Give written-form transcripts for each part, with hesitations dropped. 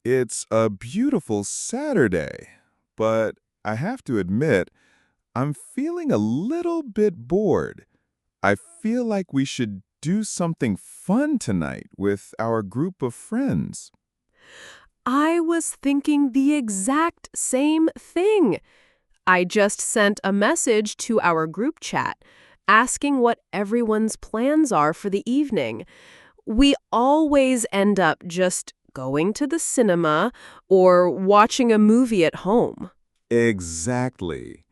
It's a beautiful Saturday, but I have to admit, I'm feeling a little bit bored. I feel like we should do something fun tonight with our group of friends. I was thinking the exact same thing. I just sent a message to our group chat asking what everyone's plans are for the evening. We always end up just going to the cinema or watching a movie at home. Exactly.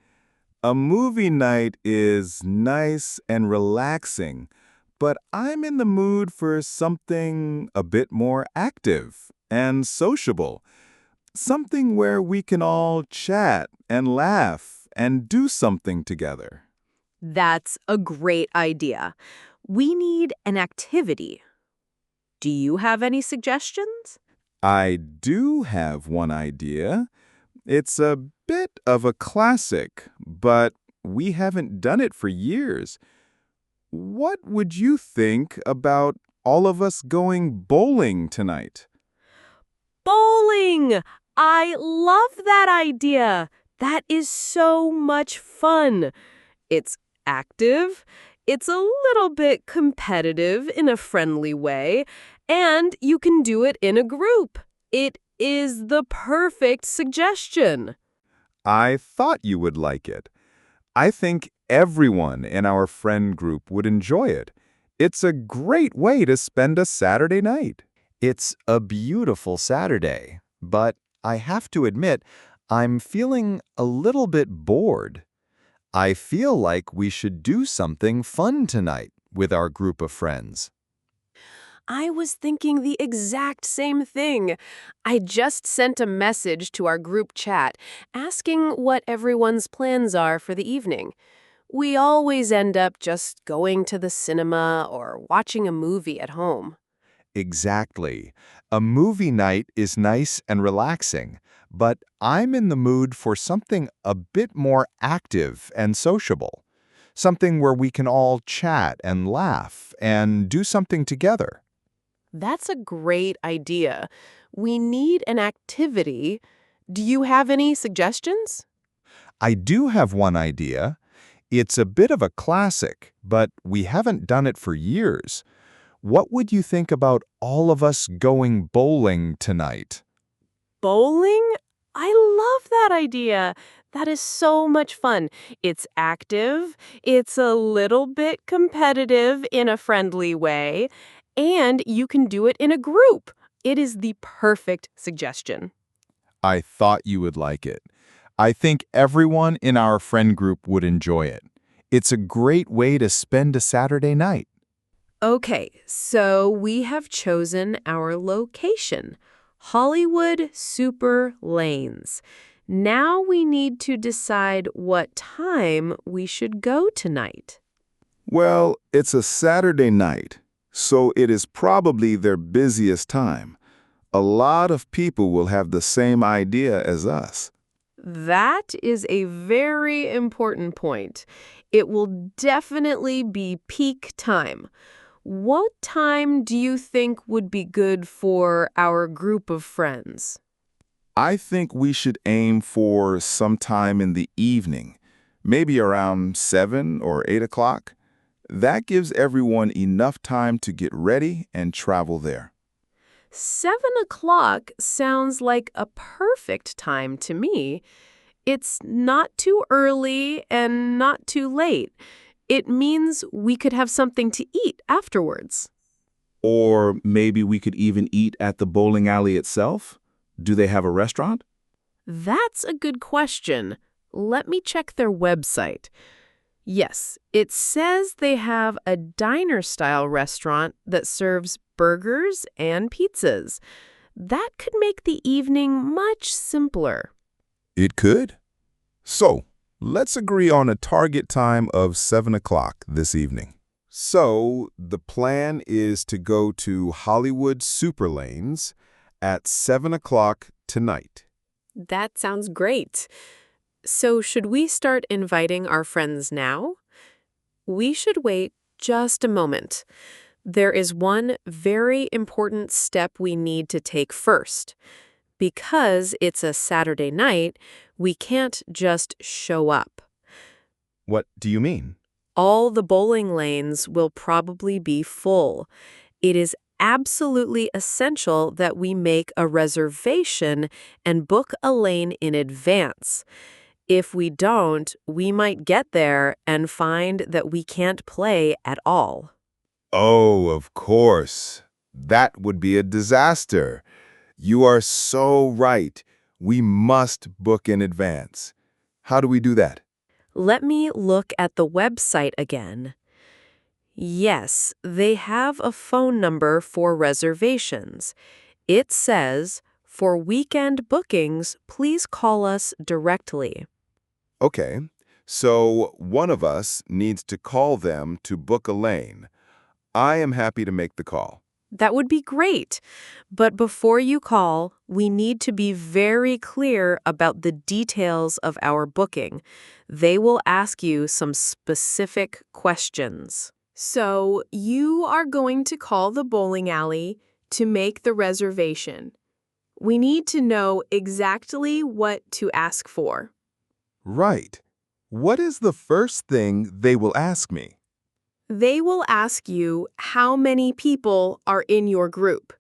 A movie night is nice and relaxing, but I'm in the mood for something a bit more active and sociable. Something where we can all chat and laugh and do something together. That's a great idea. We need an activity. Do you have any suggestions? I do have one idea. It's a bit of a classic, but we haven't done it for years. What would you think about all of us going bowling tonight? Bowling! I love that idea. That is so much fun. It's active, it's a little bit competitive in a friendly way, and you can do it in a group. It is the perfect suggestion. I thought you would like it. I think everyone in our friend group would enjoy it. It's a great way to spend a Saturday night. It's a beautiful Saturday, but I have to admit, I'm feeling a little bit bored. I feel like we should do something fun tonight with our group of friends. I was thinking the exact same thing. I just sent a message to our group chat asking what everyone's plans are for the evening. We always end up just going to the cinema or watching a movie at home. Exactly. A movie night is nice and relaxing, but I'm in the mood for something a bit more active and sociable. Something where we can all chat and laugh and do something together. That's a great idea. We need an activity. Do you have any suggestions? I do have one idea. It's a bit of a classic, but we haven't done it for years. What would you think about all of us going bowling tonight? Bowling? I love that idea. That is so much fun. It's active, it's a little bit competitive in a friendly way, and you can do it in a group. It is the perfect suggestion. I thought you would like it. I think everyone in our friend group would enjoy it. It's a great way to spend a Saturday night. Okay, so we have chosen our location, Hollywood Super Lanes. Now we need to decide what time we should go tonight. Well, it's a Saturday night, so it is probably their busiest time. A lot of people will have the same idea as us. That is a very important point. It will definitely be peak time. What time do you think would be good for our group of friends? I think we should aim for sometime in the evening, maybe around 7 or 8 o'clock. That gives everyone enough time to get ready and travel there. 7 o'clock sounds like a perfect time to me. It's not too early and not too late. It means we could have something to eat afterwards. Or maybe we could even eat at the bowling alley itself? Do they have a restaurant? That's a good question. Let me check their website. Yes, it says they have a diner-style restaurant that serves burgers and pizzas. That could make the evening much simpler. It could. So, let's agree on a target time of 7 o'clock this evening. So, the plan is to go to Hollywood Super Lanes at 7 o'clock tonight. That sounds great. So should we start inviting our friends now? We should wait just a moment. There is one very important step we need to take first. Because it's a Saturday night, we can't just show up. What do you mean? All the bowling lanes will probably be full. It is absolutely essential that we make a reservation and book a lane in advance. If we don't, we might get there and find that we can't play at all. Oh, of course. That would be a disaster. You are so right. We must book in advance. How do we do that? Let me look at the website again. Yes, they have a phone number for reservations. It says, "For weekend bookings, please call us directly." Okay, so one of us needs to call them to book a lane. I am happy to make the call. That would be great. But before you call, we need to be very clear about the details of our booking. They will ask you some specific questions. So, you are going to call the bowling alley to make the reservation. We need to know exactly what to ask for. Right. What is the first thing they will ask me? They will ask you how many people are in your group.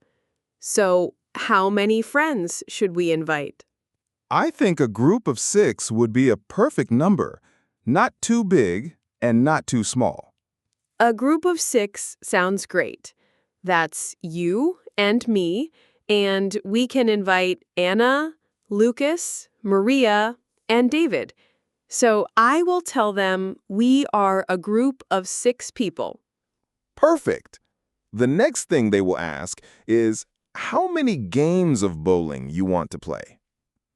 So, how many friends should we invite? I think a group of 6 would be a perfect number. Not too big and not too small. A group of 6 sounds great. That's you and me, and we can invite Anna, Lucas, Maria, and David. So I will tell them we are a group of 6 people. Perfect. The next thing they will ask is how many games of bowling you want to play.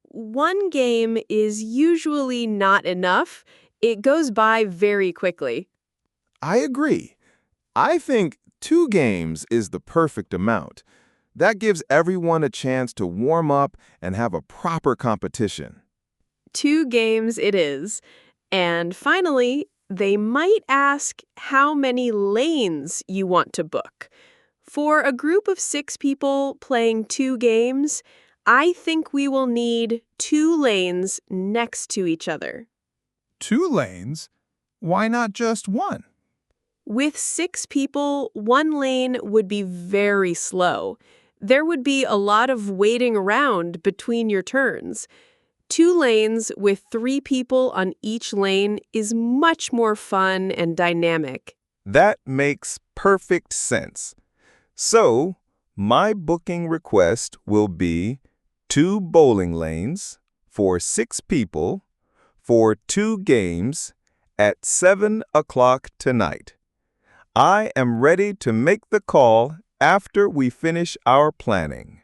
One game is usually not enough. It goes by very quickly. I agree. I think 2 games is the perfect amount. That gives everyone a chance to warm up and have a proper competition. 2 games it is. And finally, they might ask how many lanes you want to book. For a group of 6 people playing 2 games, I think we will need 2 lanes next to each other. 2 lanes? Why not just one? With 6 people, 1 lane would be very slow. There would be a lot of waiting around between your turns. 2 lanes with 3 people on each lane is much more fun and dynamic. That makes perfect sense. So, my booking request will be 2 bowling lanes for 6 people for 2 games at 7 o'clock tonight. I am ready to make the call after we finish our planning.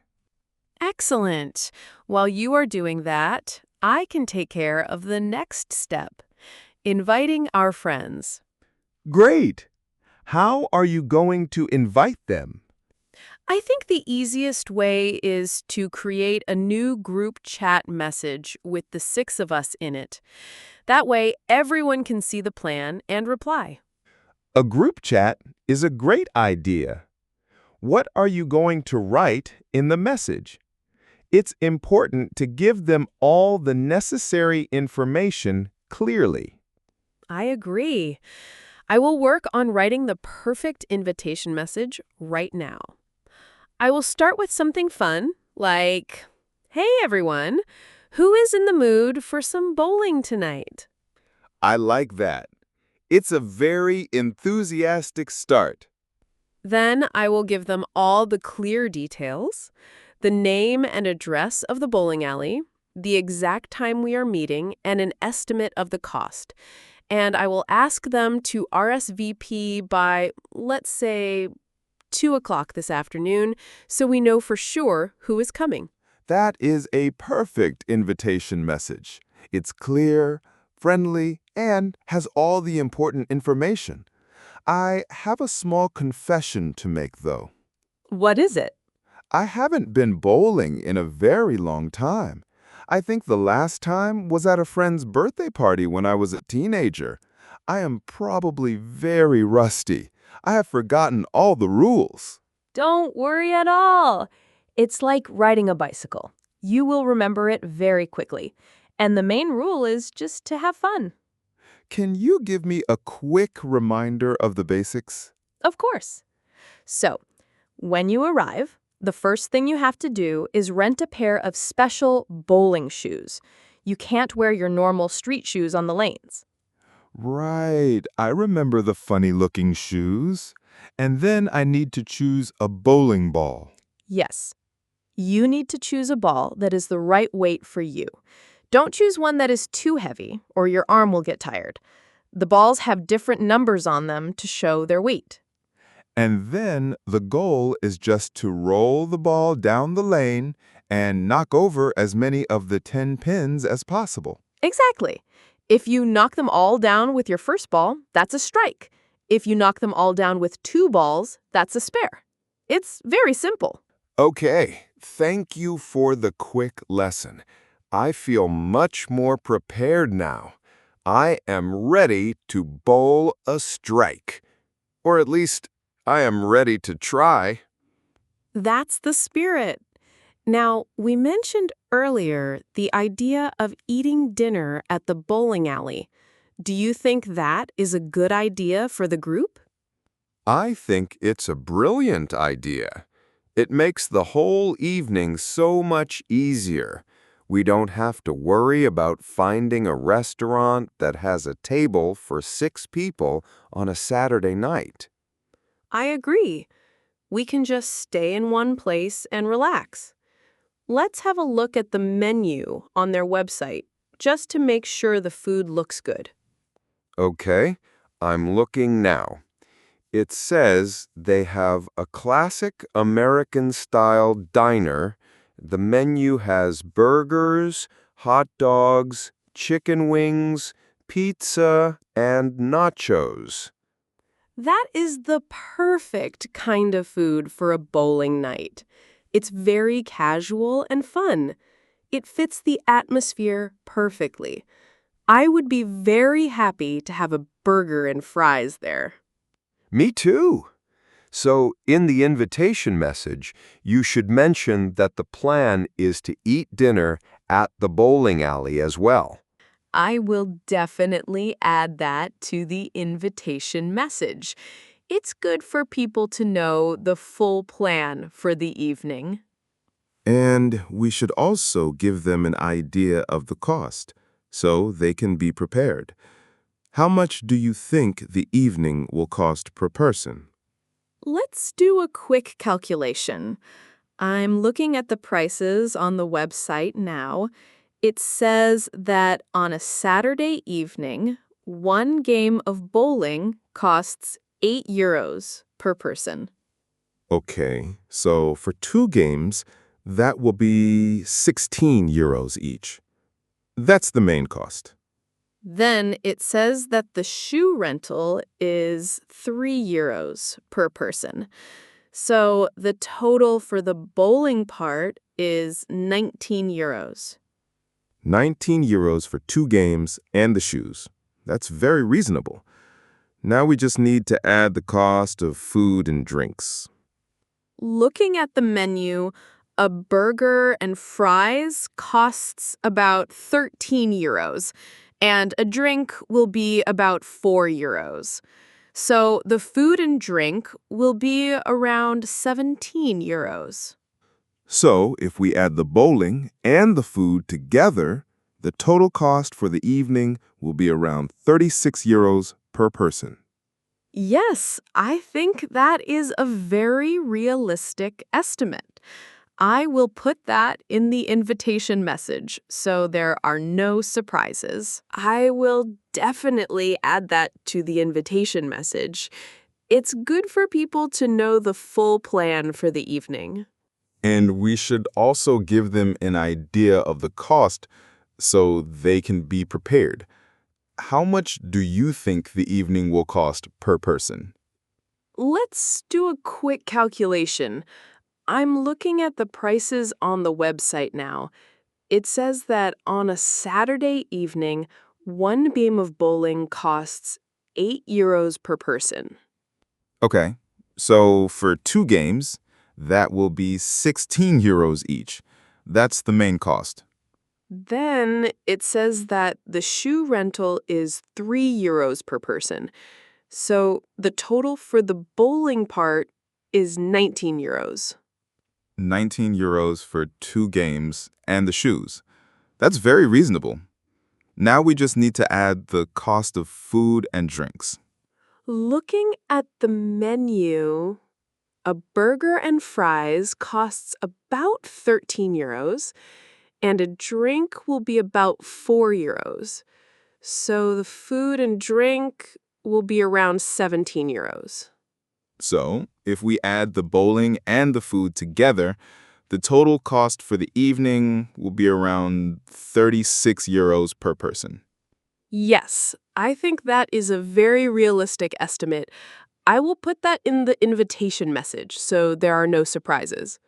Excellent. While you are doing that, I can take care of the next step, inviting our friends. Great! How are you going to invite them? I think the easiest way is to create a new group chat message with the 6 of us in it. That way, everyone can see the plan and reply. A group chat is a great idea. What are you going to write in the message? It's important to give them all the necessary information clearly. I agree. I will work on writing the perfect invitation message right now. I will start with something fun, like, "Hey everyone, who is in the mood for some bowling tonight?" I like that. It's a very enthusiastic start. Then I will give them all the clear details, the name and address of the bowling alley, the exact time we are meeting, and an estimate of the cost. And I will ask them to RSVP by, let's say, 2 o'clock this afternoon, so we know for sure who is coming. That is a perfect invitation message. It's clear, friendly, and has all the important information. I have a small confession to make, though. What is it? I haven't been bowling in a very long time. I think the last time was at a friend's birthday party when I was a teenager. I am probably very rusty. I have forgotten all the rules. Don't worry at all. It's like riding a bicycle. You will remember it very quickly. And the main rule is just to have fun. Can you give me a quick reminder of the basics? Of course. So, when you arrive, the first thing you have to do is rent a pair of special bowling shoes. You can't wear your normal street shoes on the lanes. Right, I remember the funny-looking shoes. And then I need to choose a bowling ball. Yes, you need to choose a ball that is the right weight for you. Don't choose one that is too heavy, or your arm will get tired. The balls have different numbers on them to show their weight. And then the goal is just to roll the ball down the lane and knock over as many of the 10 pins as possible. Exactly. If you knock them all down with your first ball, that's a strike. If you knock them all down with 2 balls, that's a spare. It's very simple. Okay, thank you for the quick lesson. I feel much more prepared now. I am ready to bowl a strike. Or at least, I am ready to try. That's the spirit. Now, we mentioned earlier the idea of eating dinner at the bowling alley. Do you think that is a good idea for the group? I think it's a brilliant idea. It makes the whole evening so much easier. We don't have to worry about finding a restaurant that has a table for 6 people on a Saturday night. I agree. We can just stay in one place and relax. Let's have a look at the menu on their website, just to make sure the food looks good. Okay, I'm looking now. It says they have a classic American-style diner. The menu has burgers, hot dogs, chicken wings, pizza, and nachos. That is the perfect kind of food for a bowling night. It's very casual and fun. It fits the atmosphere perfectly. I would be very happy to have a burger and fries there. Me too. So, in the invitation message, you should mention that the plan is to eat dinner at the bowling alley as well. I will definitely add that to the invitation message. It's good for people to know the full plan for the evening. And we should also give them an idea of the cost, so they can be prepared. How much do you think the evening will cost per person? Let's do a quick calculation. I'm looking at the prices on the website now. It says that on a Saturday evening, one game of bowling costs €8 per person. Okay, so for 2 games, that will be 16 euros each. That's the main cost. Then it says that the shoe rental is €3 per person. So the total for the bowling part is €19. 19 euros for 2 games and the shoes. That's very reasonable. Now we just need to add the cost of food and drinks. Looking at the menu, a burger and fries costs about €13, and a drink will be about €4. So the food and drink will be around €17. So, if we add the bowling and the food together, the total cost for the evening will be around 36 euros per person. Yes, I think that is a very realistic estimate. I will put that in the invitation message so there are no surprises. I will definitely add that to the invitation message. It's good for people to know the full plan for the evening. And we should also give them an idea of the cost so they can be prepared. How much do you think the evening will cost per person? Let's do a quick calculation. I'm looking at the prices on the website now. It says that on a Saturday evening, one game of bowling costs €8 per person. Okay, so for 2 games, that will be 16 euros each. That's the main cost. Then it says that the shoe rental is €3 per person. So the total for the bowling part is €19. €19 for 2 games and the shoes. That's very reasonable. Now we just need to add the cost of food and drinks. Looking at the menu, a burger and fries costs about €13, and a drink will be about €4. So the food and drink will be around €17. So, if we add the bowling and the food together, the total cost for the evening will be around €36 per person. Yes, I think that is a very realistic estimate. I will put that in the invitation message so there are no surprises.